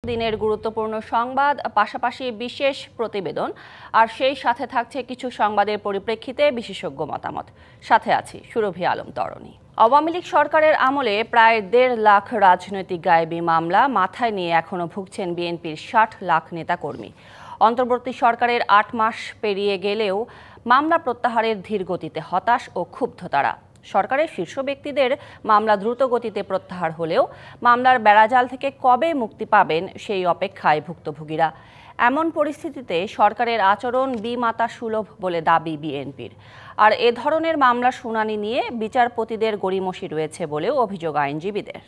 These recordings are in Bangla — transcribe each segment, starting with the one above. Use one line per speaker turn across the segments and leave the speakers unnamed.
দিনের গুরুত্বপূর্ণ সংবাদ, পাশাপাশি বিশেষ প্রতিবেদন, আর সেই সাথে থাকছে কিছু সংবাদের পরিপ্রেক্ষিতে বিশেষজ্ঞ মতামত। সাথে আছি সুরভি আলম তরণী। আওয়ামী লীগ সরকারের আমলে প্রায় ১.৫ লাখ রাজনৈতিক গায়েবী মামলা মাথায় নিয়ে এখনো ভুগছেন বিএনপির ৬০ লাখ নেতাকর্মী। অন্তর্বর্তী সরকারের ৮ মাস পেরিয়ে গেলেও মামলা প্রত্যাহারের ধীর গতিতে হতাশ ও ক্ষুব্ধ তারা। সরকারের শীর্ষ ব্যক্তিদের মামলা দ্রুত গতিতে প্রত্যাহার হলেও মামলার বেড়াজাল থেকে কবে মুক্তি পাবেন সেই অপেক্ষায় ভুক্তভোগীরা। এমন পরিস্থিতিতে সরকারের আচরণ বিমাতা সুলভ বলে দাবি বিএনপির। আর এ ধরনের মামলা শুনানি নিয়ে বিচারপতিদের গড়িমসি রয়েছে বলেও অভিযোগ আইনজীবীদের।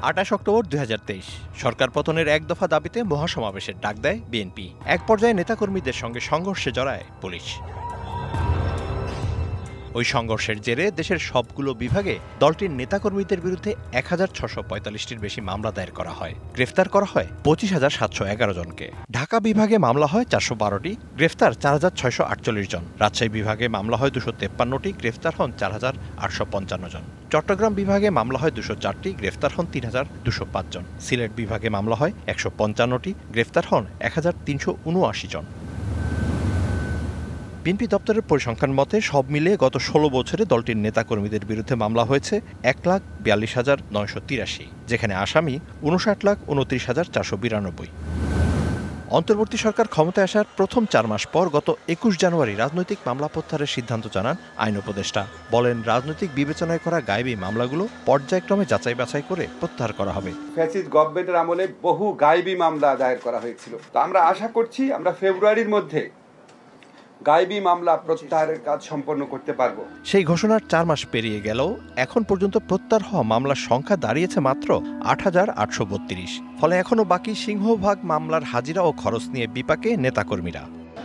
২৮ অক্টোবর ২০২৩ সরকার পতনের এক দফা দাবিতে মহাসমাবেশের ডাক দেয় বিএনপি। এক পর্যায়ে নেতাকর্মীদের সঙ্গে সংঘর্ষে জড়ায় পুলিশ। ওই সংঘর্ষের জেরে দেশের সবগুলো বিভাগে দলটির নেতাকর্মীদের বিরুদ্ধে ১,৬৪৫টির বেশি মামলা দায়ের করা হয়। গ্রেফতার করা হয় ২৫,৭১১ জনকে। ঢাকা বিভাগে মামলা হয় ৪১২টি, গ্রেফতার ৪,৬৪৮ জন। রাজশাহী বিভাগে মামলা হয় ২৫৩টি, গ্রেফতার হন ৪,৮৫৫ জন। চট্টগ্রাম বিভাগে মামলা হয় ২০৪টি, গ্রেফতার হন ৩,২০৫ জন। সিলেট বিভাগে মামলা হয় ১৫৫টি, গ্রেফতার হন ১,৩৭৯ জন। বিএনপি দপ্তরের পরিসংখ্যান মতে সব মিলিয়ে গত ১৬ বছরে দলটির নেতাকর্মীদের বিরুদ্ধে মামলা হয়েছে ১,৪২,৯৮৩, যেখানে আসামি ৫৯,২৯,৪৯২। অন্তর্বর্তী সরকার ক্ষমতায় আসার প্রথম ৪ মাস পর গত ২১ জানুয়ারি রাজনৈতিক মামলা প্রত্যাহারের সিদ্ধান্ত জানান আইন উপদেষ্টা। বলেন, রাজনৈতিক বিবেচনায় করা গায়েবী মামলাগুলো পর্যায়ক্রমে যাচাই বাছাই করে প্রত্যাহার করা হবে।
ফ্যাসিস্ট গভর্নমেন্টের আমলে বহু গায়েবী মামলা দায়ের করা হয়েছিল। তো আমরা আশা করছি আমরা ফেব্রুয়ারির মধ্যে গায়েবী মামলা প্রত্যাহারের কাজ সম্পন্ন করতে পারবো।
সেই ঘোষণার ৪ মাস পেরিয়ে গেলেও এখন পর্যন্ত প্রত্যাহার হওয়া মামলার সংখ্যা দাঁড়িয়েছে মাত্র ৮,৮৩২। ফলে এখনো বাকি সিংহভাগ মামলার হাজিরা ও খরচ নিয়ে বিপাকে নেতাকর্মীরা।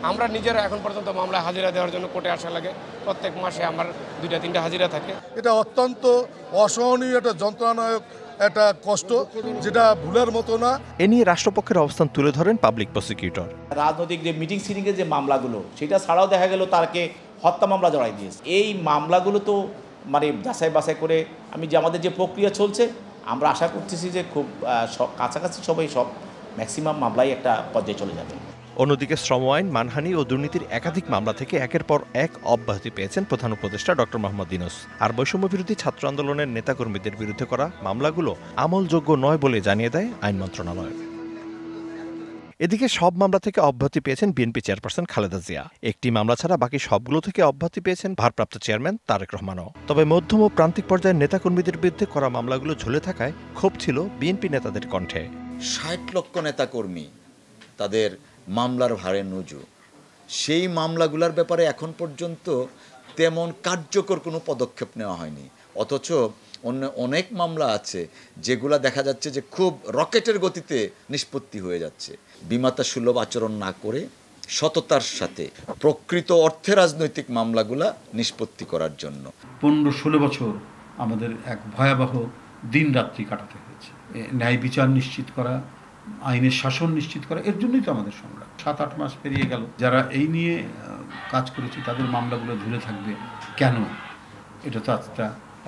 আমরা নিজেরা এখন পর্যন্ত মামলা হাজিরা দেওয়ার জন্য কোর্টে আসা লাগে। প্রত্যেক মাসে আমার ২-৩টা হাজিরা থাকে।
এটা অত্যন্ত অসহনীয়, একটা যন্ত্রণাদায়ক একটা কষ্ট, যেটা ভুলের মতো না।
এ নিয়ে রাষ্ট্রপক্ষের অবস্থান তুলে ধরেন পাবলিক প্রসিকিউটর।
রাজনৈতিক যে মিটিং সিটিংয়ের যে মামলাগুলো, সেটা ছাড়াও দেখা গেল তাকে হত্যা মামলা জড়াই দিয়েছে। এই মামলাগুলো তো মানে যাচাই বাছাই করে আমাদের যে প্রক্রিয়া চলছে, আমরা আশা করতেছি যে খুব কাছাকাছি সব ম্যাক্সিমাম মামলাই একটা পর্যায়ে চলে যাবে।
অন্যদিকে শ্রম আইন, মানহানি ও দুর্নীতির একাধিক মামলা থেকে একের পর এক অব্যাহতি পেয়েছেন প্রধান উপদেষ্টা ডক্টর মোহাম্মদ ইউনূস। আর বৈষম্য বিরোধী ছাত্র আন্দোলনের নেতাকর্মীদের বিরুদ্ধে করা মামলাগুলো আমলযোগ্য নয় বলে জানিয়ে দেয় আইন মন্ত্রণালয়। এদিকে সব মামলা থেকে অব্যাহতি পেয়েছেন বিএনপি চেয়ারপারসন খালেদা জিয়া। একটি মামলা ছাড়া বাকি সবগুলো থেকে অব্যাহতি পেয়েছেন ভারপ্রাপ্ত চেয়ারম্যান তারেক রহমানও। তবে মধ্যম ও প্রান্তিক পর্যায়ের নেতাকর্মীদের বিরুদ্ধে করা মামলাগুলো ঝুলে থাকায় ক্ষোভ ছিল বিএনপি নেতাদের কণ্ঠে।
৬০ লক্ষ নেতাকর্মী, তাদের মামলার ভারে নুজু। সেই মামলাগুলোর ব্যাপারে এখন পর্যন্ত তেমন কার্যকর কোনো পদক্ষেপ নেওয়া হয়নি। অথচ অন্য অনেক মামলা আছে যেগুলা দেখা যাচ্ছে যে খুব রকেটের গতিতে নিষ্পত্তি হয়ে যাচ্ছে। বিমাতা সুলভ আচরণ না করে সততার সাথে প্রকৃত অর্থে রাজনৈতিক মামলাগুলা নিষ্পত্তি করার জন্য
১৫-১৬ বছর আমাদের এক ভয়াবহ দিন রাত্রি কাটাতে হয়েছে। ন্যায় বিচার নিশ্চিত করা, আইনের শাসন নিশ্চিত করা, এর জন্যই তো আমাদের সংগ্রাম। ৭-৮ মাস পেরিয়ে গেল, যারা এই নিয়ে কাজ করেছে তাদের মামলাগুলো ঝুলে থাকবে কেন? এটা তো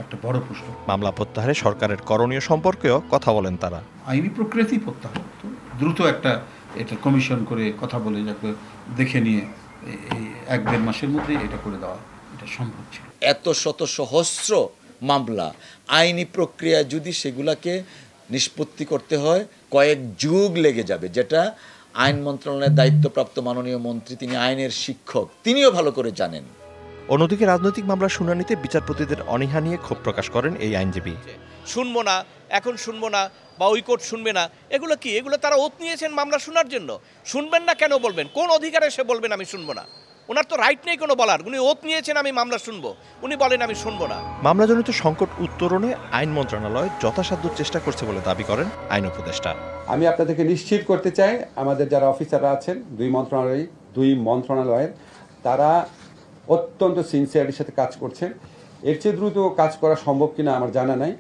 একটা বড় প্রশ্ন।
মামলা প্রত্যাহারে সরকারের করণীয় সম্পর্কেও কথা বলেন তারা।
আইনি প্রক্রিয়াতেই প্রত্যাহার হতো, দ্রুত এটা কমিশন করে কথা বলে যাকে দেখে নিয়ে এই ১-১.৫ মাসের মধ্যে এটা করে দেওয়া এটা সম্ভব ছিল।
এত শত সহস্র মামলা আইনি প্রক্রিয়া যদি সেগুলাকে নিষ্পত্তি করতে হয় কয়েক যুগ লেগে যাবে, যেটা আইন মন্ত্রণালয়ের দায়িত্বপ্রাপ্ত মাননীয় মন্ত্রী, তিনি আইনের শিক্ষক, তিনিও ভালো করে জানেন।
অন্যদিকে রাজনৈতিক মামলার শুনানিতে বিচারপতিদের অনীহা নিয়ে ক্ষোভ প্রকাশ করেন এই আইনজীবী।
শুনবো না, এখন শুনবো না, বা ওই কোর্ট শুনবে না, এগুলো কি? এগুলো তারা ওত নিয়েছেন মামলা শোনার জন্য। শুনবেন না কেন বলবেন? কোন অধিকারে সে বলবেন আমি শুনবো না? ওনার তো রাইট নেই কোনো বলার। উনি ওত নিয়েছেন আমি মামলা শুনবো, উনি বলেন আমি শুনবো না।
মামলাজনিত সংকট উত্তরণে আইন মন্ত্রণালয় যথাসাধ্য চেষ্টা করছে বলে দাবি করেন আইন উপদেষ্টা।
আমি আপনাদেরকে নিশ্চিত করতে চাই, আমাদের যারা অফিসাররা আছেন দুই মন্ত্রণালয়ের, তারা অত্যন্ত সিনসিয়ারিটির সাথে কাজ করছেন। এর চেয়ে দ্রুত কাজ করা সম্ভব কিনা আমার জানা নাই।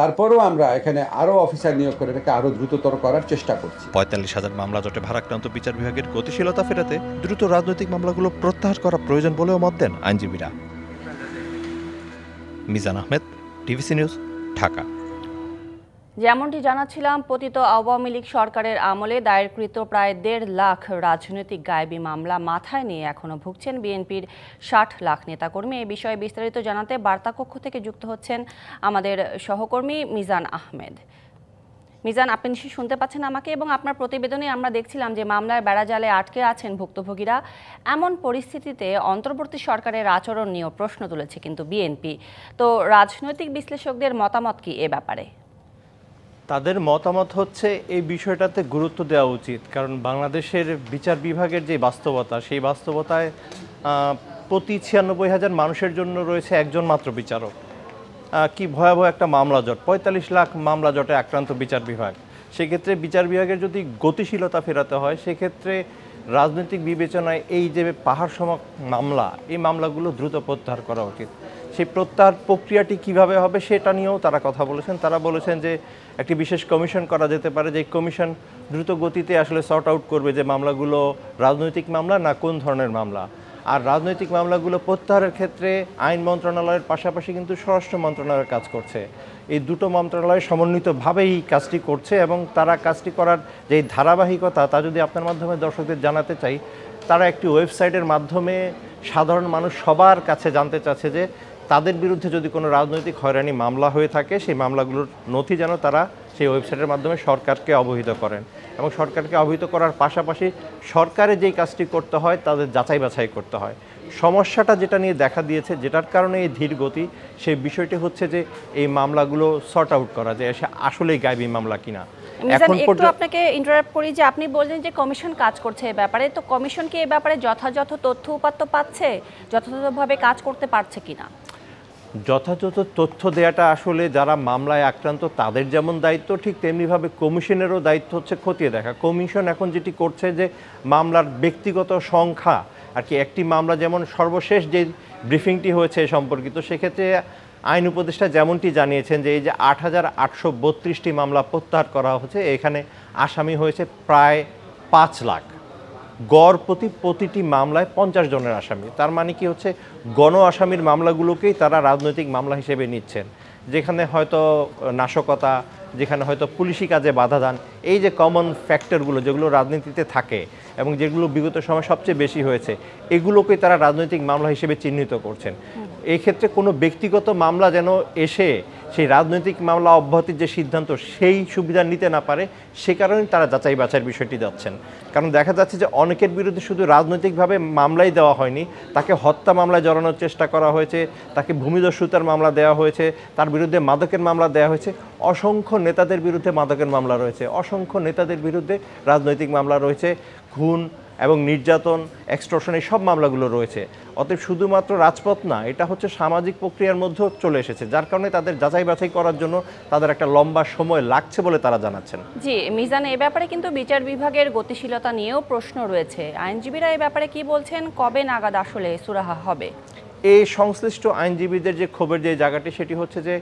তারপরেও আমরা এখানে আরো অফিসার নিয়োগ করে এটাকে আরো দ্রুততর করার চেষ্টা করছি।
৪৫,০০০ মামলা জটে ভারাক্রান্ত বিচার বিভাগের গতিশীলতা ফেরাতে দ্রুত রাজনৈতিক মামলাগুলো প্রত্যাহার করা প্রয়োজন বলেও মত দেন আইনজীবীরা। Mizan Ahmed, TVC news, Dhaka.
যেমনটি জানাচ্ছিলাম, পতিত আওয়ামী লীগ সরকারের আমলে দায়েরকৃত প্রায় 1.5 লাখ রাজনৈতিক গায়েবী মামলা মাথায় নিয়ে এখনো ভুগছেন বিএনপির 60 লাখ নেতাকর্মী। এই বিষয়ে বিস্তারিত জানাতে বার্তা কক্ষ থেকে যুক্ত হচ্ছেন আমাদের সহকর্মী মিজান আহমেদ। মিজান, আপনি নিশ্চয়ই শুনতে পাচ্ছেন আমাকে, এবং আপনার প্রতিবেদনে আমরা দেখছিলাম যে মামলার বেড়াজালে আটকে আছেন ভুক্তভোগীরা। এমন পরিস্থিতিতে অন্তর্বর্তী সরকারের আচরণ নিয়েও প্রশ্ন তুলেছে কিন্তু বিএনপি। তো রাজনৈতিক বিশ্লেষকদের মতামত কি এ ব্যাপারে?
তাদের মতামত হচ্ছে এই বিষয়টাতে গুরুত্ব দেওয়া উচিত, কারণ বাংলাদেশের বিচার বিভাগের যে বাস্তবতা, সেই বাস্তবতায় প্রতি 96,000 মানুষের জন্য রয়েছে একজন মাত্র বিচারক। কি ভয়াবহ একটা মামলা জট, 45 লাখ মামলা জটে আক্রান্ত বিচার বিভাগ। সেক্ষেত্রে বিচার বিভাগের যদি গতিশীলতা ফেরাতে হয়, সেক্ষেত্রে রাজনৈতিক বিবেচনায় এই যে পাহাড় সম মামলা, এই মামলাগুলো দ্রুত প্রত্যাহার করা উচিত। সেই প্রত্যাহার প্রক্রিয়াটি কিভাবে হবে সেটা নিয়েও তারা কথা বলেছেন। তারা বলেছেন যে একটি বিশেষ কমিশন করা যেতে পারে, যে কমিশন দ্রুত গতিতে আসলে সর্ট আউট করবে যে মামলাগুলো রাজনৈতিক মামলা না কোন ধরনের মামলা। আর রাজনৈতিক মামলাগুলো প্রত্যাহারের ক্ষেত্রে আইন মন্ত্রণালয়ের পাশাপাশি কিন্তু স্বরাষ্ট্র মন্ত্রণালয়ের কাজ করছে। এই দুটো মন্ত্রণালয় সমন্বিতভাবেই কাজটি করছে, এবং তারা কাজটি করার যে ধারাবাহিকতা তা যদি আপনার মাধ্যমে দর্শকদের জানাতে চাই, তারা একটি ওয়েবসাইটের মাধ্যমে সাধারণ মানুষ সবার কাছে জানতে চাচ্ছে যে তাদের বিরুদ্ধে যদি কোনো রাজনৈতিক হয়রানি মামলা হয়ে থাকে, সেই মামলাগুলোর নথি যেন তারা সেই ওয়েবসাইটের মাধ্যমে সরকারকে অবহিত করেন, এবং সরকারকে অবহিত করার পাশাপাশি সরকারে যেই কাজটি করতে হয় তাদের যাচাই বাছাই করতে হয়। সমস্যাটা যেটা নিয়ে দেখা দিয়েছে, যেটার কারণে এই ধীর গতি, সেই বিষয়টি হচ্ছে যে এই মামলাগুলো সর্ট আউট করা যায় আসলেই গায়েবী মামলা কিনা।
এখন একটু আপনাকে ইন্টারাপ্ট করি যে আপনি বললেন যে কমিশন কাজ করছে এই ব্যাপারে, তো কমিশন কি এই ব্যাপারে যথাযথ তথ্য উপাত্ত পাচ্ছে, যথাযথভাবে কাজ করতে পারছে কিনা?
যথাযথ তথ্য দেওয়াটা আসলে যারা মামলায় আক্রান্ত তাদের যেমন দায়িত্ব, ঠিক তেমনিভাবে কমিশনেরও দায়িত্ব হচ্ছে খতিয়ে দেখা। কমিশন এখন যেটি করছে যে মামলার ব্যক্তিগত সংখ্যা আর কি, একটি মামলা যেমন সর্বশেষ যে ব্রিফিংটি হয়েছে সম্পর্কিত, সেক্ষেত্রে আইন উপদেষ্টা যেমনটি জানিয়েছেন যে এই যে 8,832টি মামলা প্রত্যাহার করা হচ্ছে, এখানে আসামি হয়েছে প্রায় 5 লাখ। গড় প্রতিটি মামলায় 50 জনের আসামি। তার মানে কি হচ্ছে, গণ আসামির মামলাগুলোকেই তারা রাজনৈতিক মামলা হিসেবে নিচ্ছেন, যেখানে হয়তো নাশকতা, যেখানে হয়তো পুলিশি কাজে বাধা দান, এই যে কমন ফ্যাক্টরগুলো যেগুলো রাজনীতিতে থাকে এবং যেগুলো বিগত সময় সবচেয়ে বেশি হয়েছে, এগুলোকেই তারা রাজনৈতিক মামলা হিসেবে চিহ্নিত করছেন। এই ক্ষেত্রে কোনো ব্যক্তিগত মামলা যেন এসে সেই রাজনৈতিক মামলা অব্যাহতির যে সিদ্ধান্ত, সেই সুবিধা নিতে না পারে, সে কারণেই তারা যাচাই বাছাইয়ের বিষয়টি যাচ্ছেন। কারণ দেখা যাচ্ছে যে অনেকের বিরুদ্ধে শুধু রাজনৈতিকভাবে মামলাই দেওয়া হয়নি, তাকে হত্যা মামলায় জড়ানোর চেষ্টা করা হয়েছে, তাকে ভূমিদস্যুতার মামলা দেওয়া হয়েছে, তার বিরুদ্ধে মাদকের মামলা দেওয়া হয়েছে, অসংখ্য নেতাদের বিরুদ্ধে মাদকের মামলা রয়েছে, অসংখ্য নেতাদের বিরুদ্ধে রাজনৈতিক মামলা রয়েছে, খুন এবং নির্যাতন, এক্সটর্শন, এই সব মামলাগুলো রয়েছে। অতএব শুধুমাত্র রাজপথ না, এটা হচ্ছে সামাজিক প্রক্রিয়ার মধ্যেও চলে এসেছে, যার কারণে তাদের যাচাই বাছাই করার জন্য তাদের একটা লম্বা সময় লাগছে বলে তারা জানাচ্ছেন।
জি মিজান, এই ব্যাপারে কিন্তু বিচার বিভাগের গতিশীলতা নিয়েও প্রশ্ন রয়েছে। আইনজীবীরা এই ব্যাপারে কি বলছেন, কবে নাগাদ আসলে সুরাহা হবে?
এই সংশ্লিষ্ট আইনজীবীদের যে ক্ষোভের যে জায়গাটি, সেটি হচ্ছে যে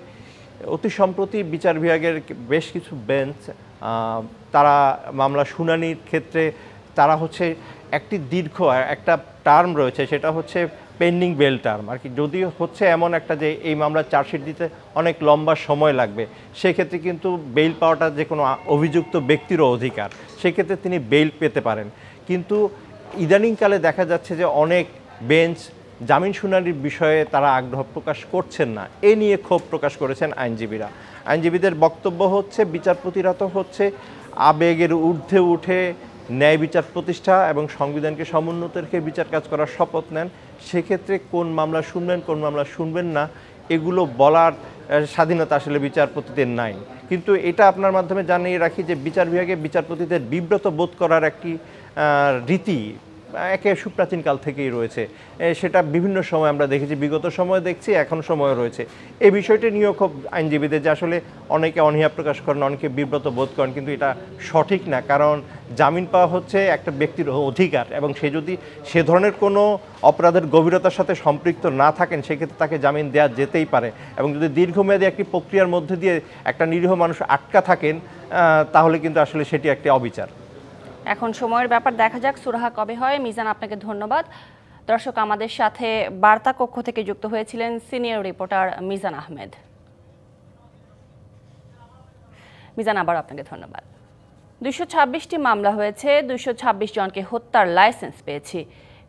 অতি সম্প্রতি বিচার বিভাগের বেশ কিছু বেঞ্চ তারা মামলা শুনানির ক্ষেত্রে তারা হচ্ছে একটি দীর্ঘ একটা টার্ম রয়েছে, সেটা হচ্ছে পেন্ডিং বেল টার্ম আর কি। যদি হচ্ছে এমন একটা যে এই মামলার চার্জশিট দিতে অনেক লম্বা সময় লাগবে, সেক্ষেত্রে কিন্তু বেইল পাওয়াটা যে কোনো অভিযুক্ত ব্যক্তিরও অধিকার, সেক্ষেত্রে তিনি বেইল পেতে পারেন। কিন্তু ইদানিংকালে দেখা যাচ্ছে যে অনেক বেঞ্চ জামিন শুনানির বিষয়ে তারা আগ্রহ প্রকাশ করছেন না, এ নিয়ে ক্ষোভ প্রকাশ করেছেন আইনজীবীরা। আইনজীবীদের বক্তব্য হচ্ছে বিচারপতিরা তো হচ্ছে আবেগের ঊর্ধ্বে উঠে ন্যায় বিচার প্রতিষ্ঠা এবং সংবিধানকে সমুন্নত রেখে বিচার কাজ করার শপথ নেন। সেক্ষেত্রে কোন মামলা শুনবেন, কোন মামলা শুনবেন না, এগুলো বলার স্বাধীনতা আসলে বিচারপতিদের নাই। কিন্তু এটা আপনার মাধ্যমে জানিয়ে রাখি যে বিচার বিভাগে বিচারপতিদের বিব্রত বোধ করার একটি রীতি একে সুপ্রাচীনকাল থেকেই রয়েছে। সেটা বিভিন্ন সময় আমরা দেখেছি, বিগত সময় দেখছি, এখন সময় রয়েছে। এই বিষয়টি নিয়েও খুব আইনজীবীদের যে আসলে অনেকে অনীহা প্রকাশ করেন, অনেকে বিব্রত বোধ করেন, কিন্তু এটা সঠিক না। কারণ জামিন পাওয়া হচ্ছে একটা ব্যক্তির অধিকার, এবং সে যদি সে ধরনের কোনো অপরাধের গভীরতার সাথে সম্পৃক্ত না থাকেন, সেক্ষেত্রে তাকে জামিন দেওয়া যেতেই পারে। এবং যদি দীর্ঘমেয়াদী একটি প্রক্রিয়ার মধ্যে দিয়ে একটা নিরীহ মানুষ আটকা থাকেন, তাহলে কিন্তু আসলে সেটি একটি অবিচার।
এখন সময়ের ব্যাপার, দেখা যাক সুরাহা কবে হয়। মিজান, আপনাকে ধন্যবাদ। দর্শক, আমাদের সাথে বার্তা কক্ষ থেকে যুক্ত হয়েছিলেন সিনিয়র রিপোর্টার মিজান আহমেদ। মিজান, আবার আপনাকে ধন্যবাদ। 226টি মামলা হয়েছে, 226 জনকে হত্যার লাইসেন্স পেয়েছি।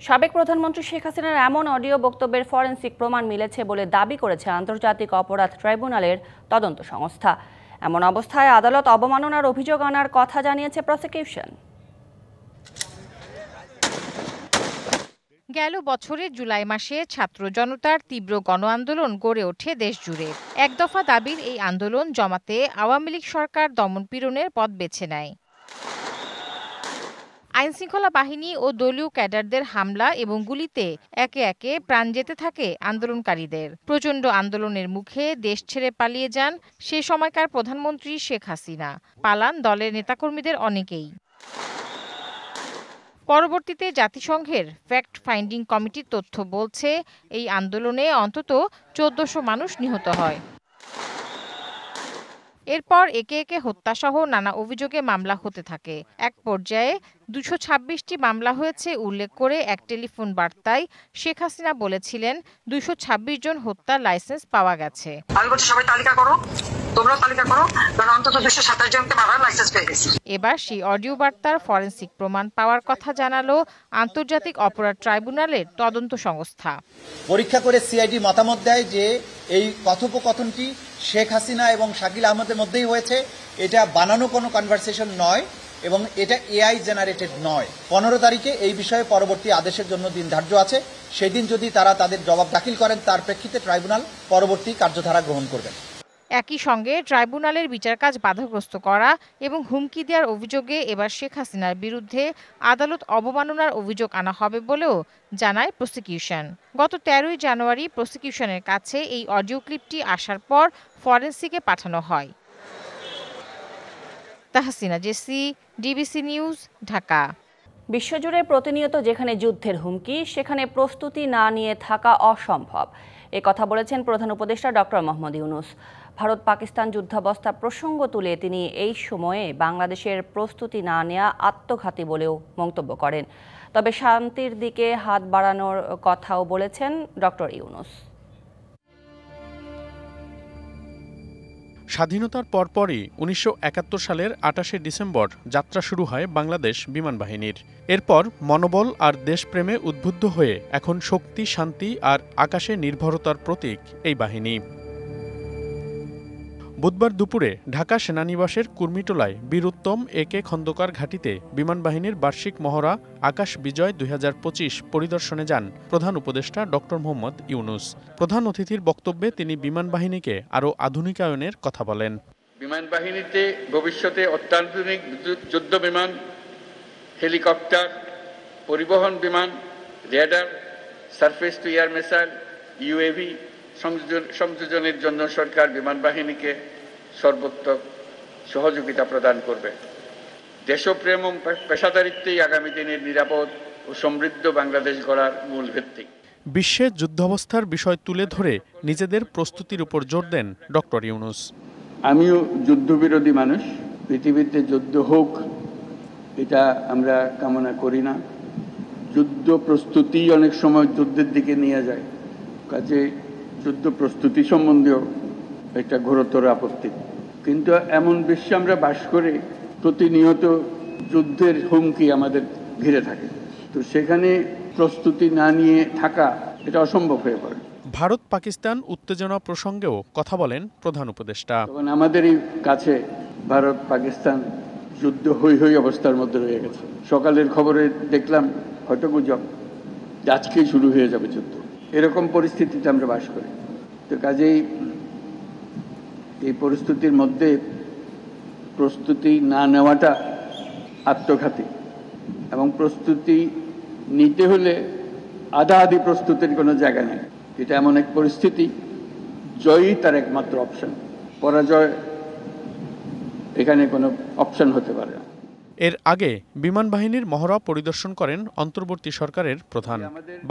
সাবেক প্রধানমন্ত্রী শেখ হাসিনার এমন অডিও বক্তব্যের ফরেনসিক প্রমাণ মিলেছে বলে দাবি করেছে আন্তর্জাতিক অপরাধ ট্রাইব্যুনালের তদন্ত সংস্থা। এমন অবস্থায় আদালত অবমাননার অভিযোগ আনার কথা জানিয়েছে প্রসিকিউশন।
গেল বছরের জুলাই মাসে ছাত্র জনতার তীব্র গণ আন্দোলন গড়ে ওঠে দেশজুড়ে। এক দফা দাবির এই আন্দোলন জমাতে আওয়ামী লীগ সরকার দমনপীড়নের পথ বেছে নেয়। আইনশৃঙ্খলা বাহিনী ও দলীয় ক্যাডারদের হামলা এবং গুলিতে একে একে প্রাণ যেতে থাকে আন্দোলনকারীদের। প্রচণ্ড আন্দোলনের মুখে দেশ ছেড়ে পালিয়ে যান সে সময়কার প্রধানমন্ত্রী শেখ হাসিনা। পালান দলের নেতাকর্মীদের অনেকেই। পরবর্তীতে জাতিসংঘের ফ্যাক্ট ফাইন্ডিং কমিটির তথ্য বলছে, এই আন্দোলনে অন্তত 1400 মানুষ নিহত হয়। এরপর একে একে হত্যাসহ নানা অভিযোগে মামলা হতে থাকে। এক পর্যায়ে 226টি মামলা হয়েছে উল্লেখ করে এক টেলিফোন বার্তায় শেখ হাসিনা বলেছিলেন 226 জন হত্যার লাইসেন্স পাওয়া গেছে।
আমি বলছি সবাই তালিকা করো, তোমরাও তালিকা করো, কারণ অন্তত 227 জনকে মারার লাইসেন্স পেয়ে গেছি।
এবার সেই অডিও বার্তার ফরেনসিক প্রমাণ পাওয়ার কথা জানালো আন্তর্জাতিক অপরাধ ট্রাইব্যুনালের তদন্ত সংস্থা।
পরীক্ষা করে সিআইডি মতামত দেয় যে এই কথোপকথনটি শেখ হাসিনা এবং শাকিল আহমেদের মধ্যেই হয়েছে। এটা বানানো কোনো কনভারসেশন নয় এবং এটা এআই জেনারেটেড নয়। 15 তারিখে এই বিষয়ে পরবর্তী আদেশের জন্য দিন ধার্য আছে। সেদিন যদি তারা তাদের জবাব দাখিল করেন, তার প্রেক্ষিতে ট্রাইব্যুনাল পরবর্তী কার্যধারা গ্রহণ করবেন।
একই সঙ্গে ট্রাইব্যুনালের বিচার কাজ বাধাগ্রস্ত করা এবং হুমকি দেওয়ার অভিযোগে এবার শেখ হাসিনার বিরুদ্ধে আদালত অবমাননার অভিযোগ আনা হবে বলেও জানায় প্রসিকিউশন। গত 13ই জানুয়ারি প্রসিকিউশনের কাছে এই অডিও ক্লিপটি আসার পর ফরেনসিকে পাঠানো হয়। Tahsina Jessy, DBC news, Dhaka.
বিশ্বজুড়ে প্রতিনিয়ত যেখানে যুদ্ধের হুমকি, সেখানে প্রস্তুতি না নিয়ে থাকা অসম্ভব, এ কথা বলেছেন প্রধান উপদেষ্টা ডক্টর মোহাম্মদ ইউনূস। ভারত পাকিস্তান যুদ্ধাবস্থা প্রসঙ্গ তুলে তিনি এই সময়ে বাংলাদেশের প্রস্তুতি না নেওয়া আত্মঘাতী বলেও মন্তব্য করেন। তবে শান্তির দিকে হাত বাড়ানোর কথাও বলেছেন ডক্টর ইউনূস।
স্বাধীনতার পরপরই 1971 সালের 28শে ডিসেম্বর যাত্রা শুরু হয় বাংলাদেশ বিমান বাহিনীর। এরপর মনোবল আর দেশপ্রেমে উদ্বুদ্ধ হয়ে এখন শক্তি, শান্তি আর আকাশে নির্ভরতার প্রতীক এই বাহিনী। বুধবার দুপুরে ঢাকা সেনানিবাসের কুর্মিটোলায় বীর উত্তম একে খন্দকার ঘাঁটিতে বিমান বাহিনীর বার্ষিক মহড়া আকাশ বিজয় 2025 পরিদর্শনে যান প্রধান উপদেষ্টা ডক্টর মোহাম্মদ ইউনূস। প্রধান অতিথির বক্তব্যে তিনি বিমান বাহিনীকে আরও আধুনিকায়নের কথা বলেন।
বিমান বাহিনীতে ভবিষ্যতে অত্যাধুনিক যুদ্ধ বিমান, হেলিকপ্টার, পরিবহন বিমান, radar, surface to air missile, UAV সংযোজনের জন্য সরকার বিমান বাহিনীকে সর্বোত্তম সহযোগিতা প্রদান করবে। দেশপ্রেম ও পেশাদারিত্বই আগামী দিনের নিরাপদ ও সমৃদ্ধ বাংলাদেশ গড়ার মূল ভিত্তি।
বিশ্বে যুদ্ধাবস্থার বিষয় তুলে ধরে নিজেদের প্রস্তুতির উপর জোর দেন ডক্টর ইউনূস।
আমিও যুদ্ধবিরোধী মানুষ। পৃথিবীতে যুদ্ধ হোক এটা আমরা কামনা করি না। যুদ্ধ প্রস্তুতি অনেক সময় যুদ্ধের দিকে নিয়ে যায়, কাজে যুদ্ধ প্রস্তুতি সম্বন্ধেও একটা ঘোরতর আপত্তি। কিন্তু এমন বিশ্বে আমরা বাস করে প্রতিনিয়ত যুদ্ধের হুমকি আমাদের ঘিরে থাকে, তো সেখানে প্রস্তুতি না নিয়ে থাকা এটা অসম্ভব হয়ে পড়ে।
ভারত পাকিস্তান উত্তেজনা প্রসঙ্গেও কথা বলেন প্রধান উপদেষ্টা।
তখন আমাদেরই কাছে ভারত পাকিস্তান যুদ্ধ হই হই অবস্থার মধ্যে রয়ে গেছে। সকালের খবরে দেখলাম হয়তো গুজব আজকেই শুরু হয়ে যাবে যুদ্ধ। এরকম পরিস্থিতিতে আমরা বাস করি। তো কাজেই এই পরিস্থিতির মধ্যে প্রস্তুতি না নেওয়াটা আত্মঘাতী, এবং প্রস্তুতি নিতে হলে আধা আধি প্রস্তুতির কোনো জায়গা নেই। এটা এমন এক পরিস্থিতি, জয়ই তার একমাত্র অপশন, পরাজয় এখানে কোনো অপশন হতে পারে না।
এর আগে বিমান বাহিনীর মহড়া পরিদর্শন করেন অন্তর্বর্তী সরকারের প্রধান।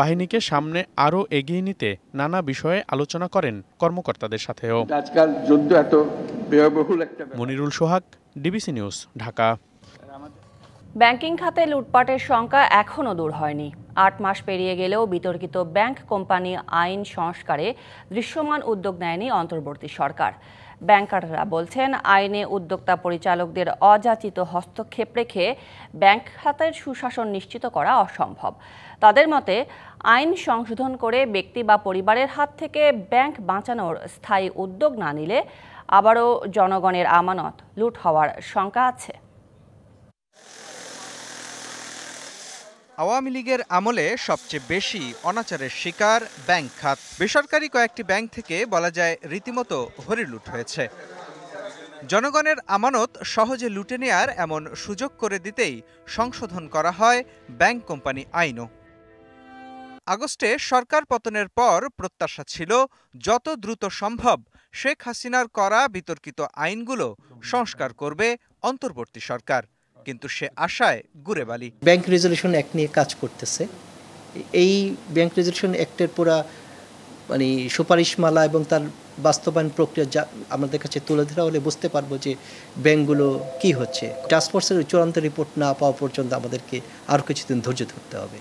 বাহিনীকে সামনে আরও এগিয়ে নিতে নানা বিষয়ে আলোচনা করেন কর্মকর্তাদের সাথেও।
আজকাল যুদ্ধ এত ব্যয়বহুল একটা।
মনিরুল সোহাগ, ডিবিসি নিউজ, ঢাকা।
ব্যাংকিং খাতে লুটপাটের শঙ্কা এখনও দূর হয়নি। 8 মাস পেরিয়ে গেলেও বিতর্কিত ব্যাংক কোম্পানি আইন সংস্কারে দৃশ্যমান উদ্যোগ নেয়নি অন্তর্বর্তী সরকার। ব্যাংকাররা বলছেন, আইনে উদ্যোক্তা পরিচালকদের অযাচিত হস্তক্ষেপ রেখে ব্যাংক খাতের সুশাসন নিশ্চিত করা অসম্ভব। তাদের মতে, আইন সংশোধন করে ব্যক্তি বা পরিবারের হাত থেকে ব্যাংক বাঁচানোর স্থায়ী উদ্যোগ না নিলে আবারও জনগণের আমানত লুট হওয়ার শঙ্কা আছে।
আওয়ামী লীগের আমলে সবচেয়ে বেশি অনাচারের শিকার ব্যাংক খাত। বেসরকারি কয়েকটি ব্যাংক থেকে বলা যায় রীতিমতো হরিলুট হয়েছে। জনগণের আমানত সহজে লুটে নেয়ার এমন সুযোগ করে দিতেই সংশোধন করা হয় ব্যাংক কোম্পানি আইনও। আগস্টে সরকার পতনের পর প্রত্যাশা ছিল যত দ্রুত সম্ভব শেখ হাসিনার করা বিতর্কিত আইনগুলো সংস্কার করবে অন্তর্বর্তী সরকার, কিন্তু সে আশায় গুড়ে বালি।
ব্যাংক রেজলিউশন অ্যাক্ট নিয়ে কাজ করতেছে। এই ব্যাংক রেজলিউশন অ্যাক্টের পুরা সুপারিশমালা এবং তার বাস্তবায়ন প্রক্রিয়া যা আমাদের কাছে তুলে ধরা হলে বুঝতে পারবো যে ব্যাংকগুলো কি হচ্ছে। টাস্কফোর্সের চূড়ান্ত রিপোর্ট না পাওয়া পর্যন্ত আমাদেরকে আরও কিছুদিন ধৈর্য ধরতে হবে।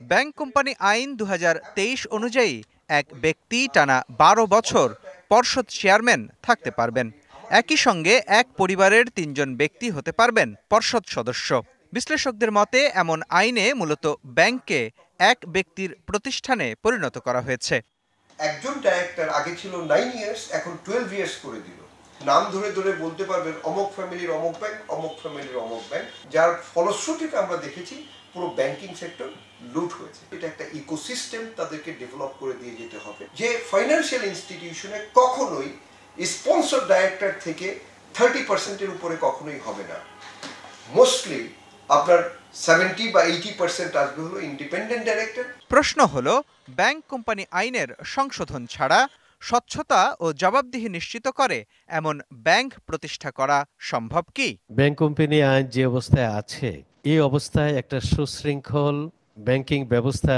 ব্যাংক কোম্পানি আইন 2023 অনুযায়ী এক ব্যক্তি টানা 12 বছর পর্ষদ চেয়ারম্যান থাকতে পারবেন। একই সঙ্গে এক পরিবারের 3 জন ব্যক্তি হতে পারবেন পর্ষদ সদস্য। বিশ্লেষকদের মতে এমন আইনে মূলত ব্যাংককে এক ব্যক্তির প্রতিষ্ঠানে পরিণত করা হয়েছে।
একজন ডাইরেক্টর আগে ছিল 9 ইয়ার্স, এখন 12 ইয়ার্স করে দিল। নাম ধরে ধরে বলতে পারবেন অমুক ফ্যামিলির অমুক ব্যাংক, অমুক ফ্যামিলির অমুক ব্যাংক, যার ফলশ্রুতিতে আমরা দেখেছি পুরো ব্যাংকিং সেক্টর লুট হয়েছে। এটা একটা ইকোসিস্টেম তাদেরকে ডেভেলপ করে দিয়ে যেতে হবে, যে ফাইন্যান্সিয়াল ইনস্টিটিউশনে কখনোই স্পন্সর ডাইরেক্টর থেকে 30% উপরে কখনোই হবে না। মোস্টলি আপনার 70 বা 80% আসবে হলো ইন্ডিপেন্ডেন্ট ডাইরেক্টর।
প্রশ্ন হলো, ব্যাংক কোম্পানি আইনের সংশোধন ছাড়া স্বচ্ছতা ও জবাবদিহি নিশ্চিত করে এমন ব্যাংক প্রতিষ্ঠা করা সম্ভব কি?
ব্যাংক কোম্পানি আইন যে অবস্থায় আছে, এই অবস্থায় একটা সুশৃঙ্খল ব্যাংকিং ব্যবস্থা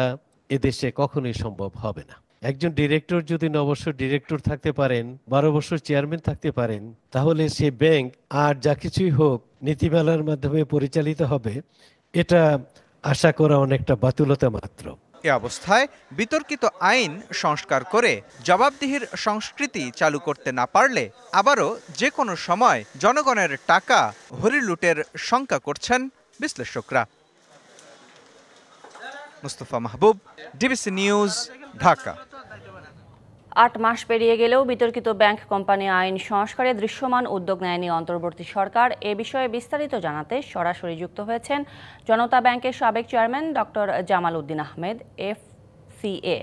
এদেশে কখনোই সম্ভব হবে না। একজন ডিরেক্টর যদি 9 বছর ডিরেক্টর থাকতে পারেন, 12 বছর চেয়ারম্যান থাকতে পারেন, তাহলে সে ব্যাংক আর যা কিছুই হোক নীতিমালার মাধ্যমে পরিচালিত হবে, এটা আশা করা অনেকটা বাতুলতা মাত্র।
এ অবস্থায় বিতর্কিত আইন সংস্কার করে জবাবদিহির সংস্কৃতি চালু করতে না পারলে আবারও যে কোনো সময় জনগণের টাকা হরিলুটের শঙ্কা করছেন বিশ্লেষকরা। মুস্তফা মাহবুব, ডিবিসি নিউজ, ঢাকা।
8 মাস পেরিয়ে গেলেও বিতর্কিত ব্যাংক কোম্পানি আইন সংস্কারে দৃশ্যমান উদ্যোগ নেয়নি অন্তর্বর্তী সরকার। এ বিষয়ে বিস্তারিত জানাতে সরাসরি যুক্ত হয়েছেন জনতা ব্যাংকের সাবেক chairman doctor Jamal Uddin Ahmed, FCA।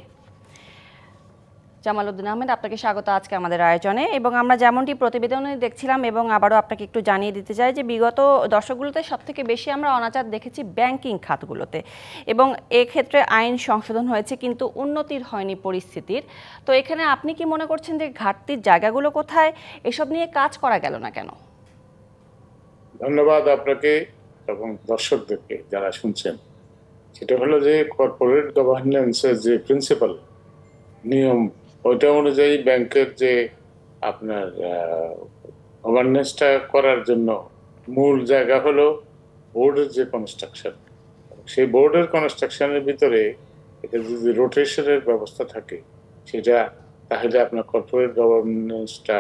Jamal Uddin Ahmed, আপনাকে স্বাগত আজকে আমাদের আয়োজনে। এবং আমরা যেমনটি প্রতিবেদনে দেখছিলাম এবং আবারও আপনাকে একটু জানিয়ে দিতে চাই যে বিগত দশকগুলোতে সবথেকে বেশি আমরা অনাচার দেখেছি ব্যাংকিং খাতগুলোতে, এবং এক্ষেত্রে আইন সংশোধন হয়েছে কিন্তু উন্নতির হয়নি পরিস্থিতির। তো এখানে আপনি কি মনে করছেন যে ঘাটতির জায়গাগুলো কোথায়, এসব নিয়ে কাজ করা গেল না কেন?
ধন্যবাদ আপনাকে এবং দর্শকদেরকে যারা শুনছেন। সেটা হলো যে কর্পোরেট গভর্নেন্সের যে প্রিন্সিপাল নিয়ম, ওইটা অনুযায়ী ব্যাংকের যে আপনার গভর্নেন্সটা করার জন্য মূল জায়গা হলো বোর্ডের যে কনস্ট্রাকশন। সেই বোর্ডের কনস্ট্রাকশনের ভিতরে এটা যদি রোটেশনের ব্যবস্থা থাকে, সেটা তাহলে আপনার কর্পোরেট গভর্নেন্সটা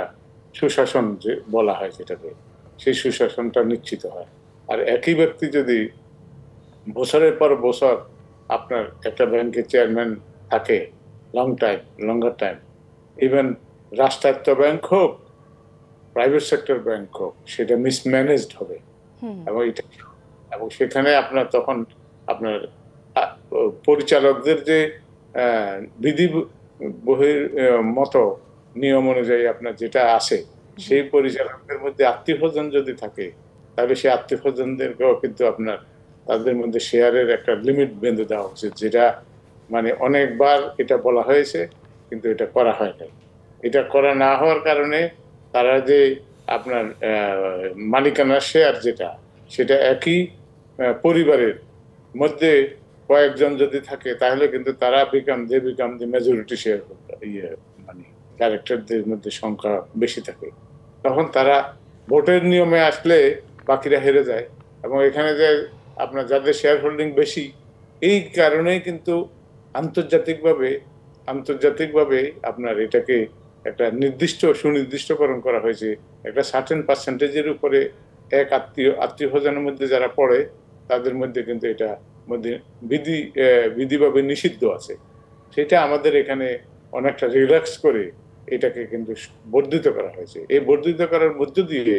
সুশাসন যে বলা হয় সেটাকে, সেই সুশাসনটা নিশ্চিত হয়। আর একই ব্যক্তি যদি বছরের পর বছর আপনার একটা ব্যাংকের চেয়ারম্যান থাকে লঙ্গার টাইম, ইভেন রাষ্ট্রায়ত্ত ব্যাংক হোক, প্রাইভেট সেক্টর ব্যাংক হোক, সেটা মিসম্যানেজড হবে। এবং সেখানে আপনার তখন আপনার পরিচালকদের যে বিধি বহির মতো নিয়ম অনুযায়ী আপনার যেটা আছে, সেই পরিচালকদের মধ্যে আত্মীয়স্বজন যদি থাকে, তাহলে সেই আত্মীয়স্বজনদেরকেও কিন্তু আপনার তাদের মধ্যে শেয়ারের একটা লিমিট বেঁধে দেওয়া উচিত, যেটা মানে অনেকবার এটা বলা হয়েছে কিন্তু এটা করা হয় নাই। এটা করা না হওয়ার কারণে তারা যে আপনার মালিকানা শেয়ার যেটা, সেটা একই পরিবারের মধ্যে কয়েকজন যদি থাকে, তাহলে কিন্তু তারা বিকাম দি মেজরিটি শেয়ার মানে ডাইরেক্টরদের মধ্যে সংখ্যা বেশি থাকে। তখন তারা ভোটের নিয়মে আসলে বাকিরা হেরে যায়, এবং এখানে যে আপনার যাদের শেয়ার হোল্ডিং বেশি, এই কারণেই কিন্তু আন্তর্জাতিকভাবে আপনার এটাকে একটা সুনির্দিষ্টকরণ করা হয়েছে, একটা সার্টেন পার্সেন্টেজের উপরে এক আত্মীয়স্বজনের মধ্যে যারা পড়ে তাদের মধ্যে কিন্তু এটা মধ্যে বিধিভাবে নিষিদ্ধ আছে। সেটা আমাদের এখানে অনেকটা রিল্যাক্স করে এটাকে কিন্তু বর্ধিত করা হয়েছে। এই বর্ধিত করার মধ্য দিয়ে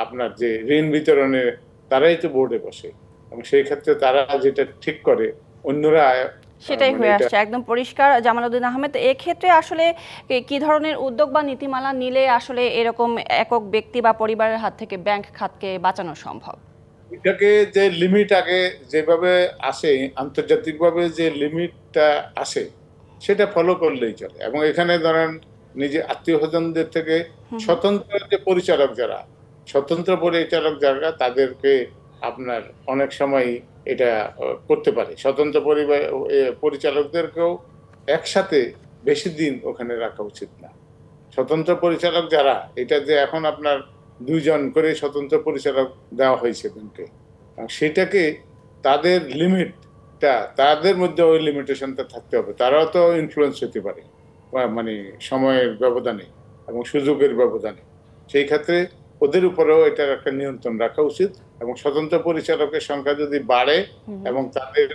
আপনার যে ঋণ বিতরণে তারাই তো বোর্ডে বসে এবং সেই ক্ষেত্রে তারা যেটা ঠিক করে অন্যরা
সেটাই হয়ে আসছে একদম পরিষ্কার। জামালউদ্দিন আহমেদ, এক্ষেত্রে আসলে কি ধরনের উদ্যোগ বা নীতিমালা নিলে আসলে এরকম একক ব্যক্তি বা পরিবারের হাত থেকে ব্যাংক খাতকে বাঁচানো সম্ভব?
এটাকে যে লিমিট আগে যেভাবে আসে, আন্তর্জাতিকভাবে যে লিমিটটা আসে সেটা ফলো করলেই চলে। এবং এখানে ধরেন নিজে আত্মীয় স্বজনদের থেকে স্বতন্ত্র যে পরিচালক যারা তাদেরকে আপনার অনেক সময় এটা করতে পারে। স্বতন্ত্র পরিচালকদেরকেও একসাথে বেশি দিন ওখানে রাখা উচিত না। স্বতন্ত্র পরিচালক যারা, এটা যে এখন আপনার 2 জন করে স্বতন্ত্র পরিচালক দেওয়া হয়েছে ব্যাংকে, সেটাকে তাদের লিমিটটা, তাদের মধ্যে ওই লিমিটেশনটা থাকতে হবে। তারাও তো ইনফ্লুয়েন্স হতে পারে মানে সময়ের ব্যবধানে এবং সুযোগের ব্যবধানে। সেই ক্ষেত্রে ওদের উপরেও এটার একটা নিয়ন্ত্রণ রাখা উচিত এবং স্বতন্ত্র পরিচালকের সংখ্যা যদি বাড়ে এবং তাদের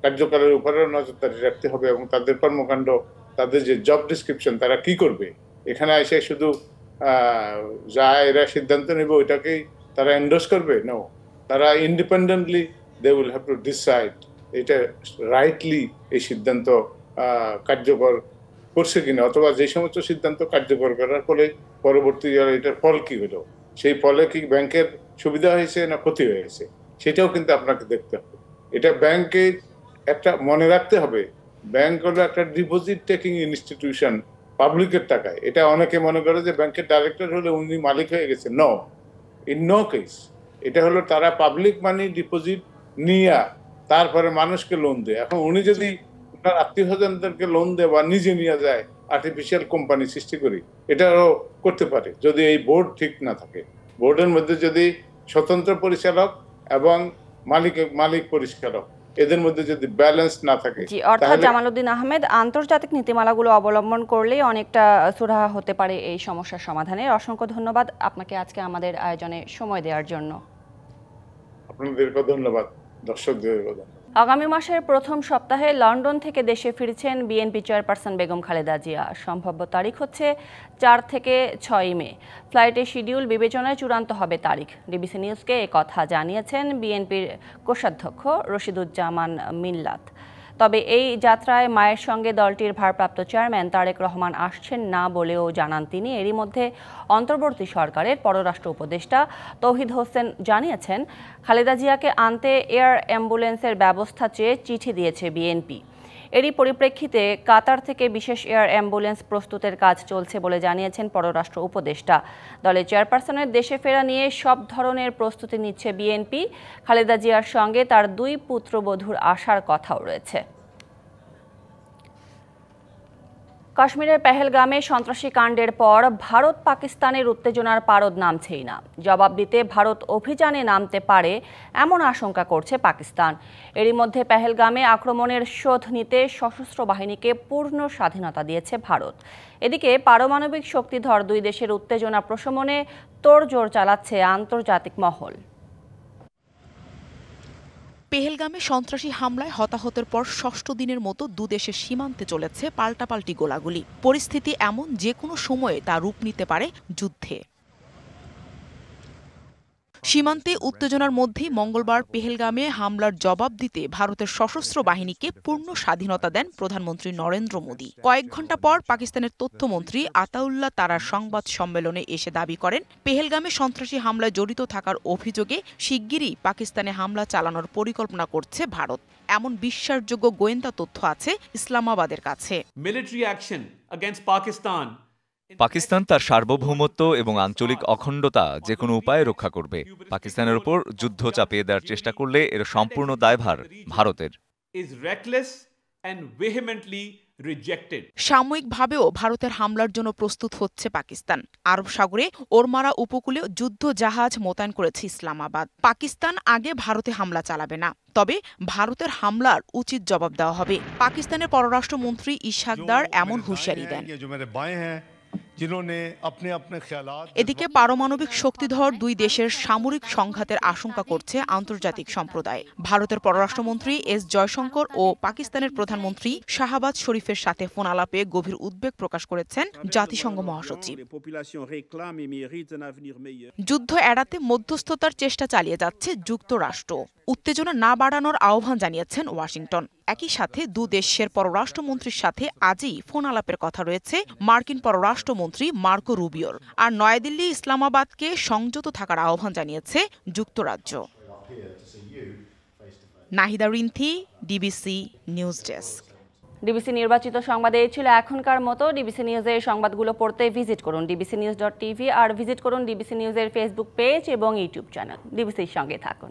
কার্যকালের উপরেও নজরদারি রাখতে হবে এবং তাদের কর্মকাণ্ড, তাদের যে জব ডিসক্রিপশন, তারা কি করবে, এখানে এসে শুধু যা এরা সিদ্ধান্ত নেবে ওইটাকেই তারা এন্ডোর্স করবে? নো, তারা independently they will have to decide এটা রাইটলি এই সিদ্ধান্ত কার্যকর করছে কিনা, অথবা যে সমস্ত সিদ্ধান্ত কার্যকর করার ফলে পরবর্তী এটার ফল কি হলো, সেই ফলে কি ব্যাংকের সুবিধা হয়েছে না ক্ষতি হয়েছে, সেটাও কিন্তু আপনাকে দেখতে হবে। এটা ব্যাংকে একটা মনে রাখতে হবে, ব্যাংক হলো একটা ডিপোজিট টেকিং ইনস্টিটিউশন পাবলিকের টাকায়। এটা অনেকে মনে করে যে ব্যাংকের ডাইরেক্টর হলে উনি মালিক হয়ে গেছে। No, in no case. এটা হলো তারা পাবলিক মানি ডিপোজিট নিয়ে তারপরে মানুষকে লোন দেয়। এখন উনি যদি আপনার আত্মীয় স্বজনদেরকে লোন দেয় বা নিজে নিয়ে যায় আর্টিফিশিয়াল কোম্পানি সৃষ্টি করি, এটাও করতে পারে যদি এই বোর্ড ঠিক না থাকে। বোর্ডের মধ্যে যদি স্বতন্ত্র পরিচালক এবং মালিক পরিচালক এদের মধ্যে যদি ব্যালেন্স না থাকে।
জি, অর্থাৎ জামালউদ্দিন আহমেদ, আন্তর্জাতিক নীতিমালাগুলো অবলম্বন করলেই অনেকটা সুরাহা হতে পারে এই সমস্যার সমাধানে। অসংখ্য ধন্যবাদ আপনাকে আজকে আমাদের আয়োজনে সময় দেওয়ার জন্য।
আপনাদেরকে ধন্যবাদ, দর্শকদেরকে ধন্যবাদ।
আগামী মাসের প্রথম সপ্তাহে লন্ডন থেকে দেশে ফিরছেন বিএনপি চেয়ারপারসন বেগম খালেদা জিয়া। সম্ভাব্য তারিখ হচ্ছে 4 থেকে 6 মে। ফ্লাইটের শিডিউল বিবেচনায় চূড়ান্ত হবে তারিখ। ডিবিসি নিউজকে কথা জানিয়েছেন বিএনপির কোষাধ্যক্ষ রশিদুজ্জামান মিল্লাত। তবে এই যাত্রায় মায়ের সঙ্গে দলটির ভারপ্রাপ্ত চেয়ারম্যান তারেক রহমান আসছেন না বলেও জানান তিনি। এরই মধ্যে অন্তর্বর্তী সরকারের পররাষ্ট্র উপদেষ্টা তৌহিদ হোসেন জানিয়েছেন, খালেদা জিয়াকে আনতে এয়ার অ্যাম্বুলেন্সের ব্যবস্থা চেয়ে চিঠি দিয়েছে বিএনপি। এরই পরিপ্রেক্ষিতে কাতার থেকে বিশেষ এয়ার অ্যাম্বুলেন্স প্রস্তুতের কাজ চলছে বলে জানিয়েছেন পররাষ্ট্র উপদেষ্টা। দলের চেয়ারপারসনের দেশে ফেরা নিয়ে সব ধরনের প্রস্তুতি নিচ্ছে বিএনপি। খালেদা জিয়ার সঙ্গে তার 2 পুত্রবধূর আসার কথাও রয়েছে। কাশ্মীরের পেহেলগামে সন্ত্রাসী কাণ্ডের পর ভারত পাকিস্তানের উত্তেজনার পারদ নামছেই না। জবাব দিতে ভারত অভিযানে নামতে পারে এমন আশঙ্কা করছে পাকিস্তান। এরই মধ্যে পেহেলগামে আক্রমণের শোধ নিতে সশস্ত্র বাহিনীকে পূর্ণ স্বাধীনতা দিয়েছে ভারত। এদিকে পারমাণবিক শক্তিধর 2 দেশের উত্তেজনা প্রশমনে তোড়জোড় চালাচ্ছে আন্তর্জাতিক মহল।
পেহেলগামে সন্ত্রাসী হামলায় হতাহতের পর 6ষ্ঠ দিনের মতো 2 দেশের সীমান্তে চলেছে পাল্টাপাল্টি গোলাগুলি। পরিস্থিতি এমন যে কোনো সময়ে তা রূপ নিতে পারে যুদ্ধে। সীমান্তে উত্তেজনার মধ্যেই মঙ্গলবার পেহেলগামে হামলার জবাব দিতে ভারতের সশস্ত্র বাহিনীকে পূর্ণ স্বাধীনতা দেন প্রধানমন্ত্রী নরেন্দ্র মোদী। কয়েক ঘণ্টা পর পাকিস্তানের তথ্যমন্ত্রী আতাউল্লাহ তারার সংবাদ সম্মেলনে এসে দাবি করেন, পেহেলগামে সন্ত্রাসী হামলায় জড়িত থাকার অভিযোগে শিগগিরই পাকিস্তানে হামলা চালানোর পরিকল্পনা করছে ভারত। এমন বিশ্বাসযোগ্য গোয়েন্দা তথ্য আছে ইসলামাবাদের কাছে।
Military action against Pakistan.
Pakistan তার সার্বভৌমত্ব এবং আঞ্চলিক অখণ্ডতা যে কোনো উপায়ে রক্ষা করবে। পাকিস্তানের উপর যুদ্ধ চাপিয়ে দেওয়ার চেষ্টা করলে এর সম্পূর্ণ দায়ভার ভারতের।
is reckless and vehemently rejected.
সাময়িকভাবেও ভারতের হামলার জন্য প্রস্তুত হচ্ছে পাকিস্তান। আরব সাগরে ওরমারা উপকূলে যুদ্ধ জাহাজ মোতায়েন করেছে ইসলামাবাদ। পাকিস্তান আগে ভারতে হামলা চালাবে না, তবে ভারতের হামলার উচিত জবাব দেওয়া হবে। পাকিস্তানের পররাষ্ট্রমন্ত্রী ইশাক দার এমন হুঁশিয়ারি দেন। এদিকে পারমাণবিক শক্তিধর দুই দেশের সামরিক সংঘাতের আশঙ্কা করছে আন্তর্জাতিক সম্প্রদায়। ভারতের পররাষ্ট্রমন্ত্রী এস জয়শঙ্কর ও পাকিস্তানের প্রধানমন্ত্রী শাহবাজ শরীফের সাথে ফোন আলাপে গভীর উদ্বেগ প্রকাশ করেছেন জাতিসংঘ মহাসচিব। যুদ্ধ এড়াতে মধ্যস্থতার চেষ্টা চালিয়ে যাচ্ছে যুক্তরাষ্ট্র। উত্তেজনা না বাড়ানোর আহ্বান জানিয়েছেন ওয়াশিংটন। একই সাথে দু দেশের পররাষ্ট্রমন্ত্রীর সাথে আজই ফোন আলাপের কথা রয়েছে মার্কিন পররাষ্ট্রমন্ত্রী মার্কো রুবিওর। আর নয়াদিল্লি ইসলামাবাদকে সংযত থাকার আহ্বান জানিয়েছে যুক্তরাজ্য। Nahida Rinthi, DBC news desk.
DBC নির্বাচিত সংবাদে ছিল এখনকার মতো। ডিবিসি নিউজের সংবাদগুলো পড়তে ভিজিট করুন dbcnews.tv আর ভিজিট করুন ডিবিসি নিউজের ফেসবুক পেজ এবং ইউটিউব চ্যানেল। ডিবিসির সঙ্গে থাকুন।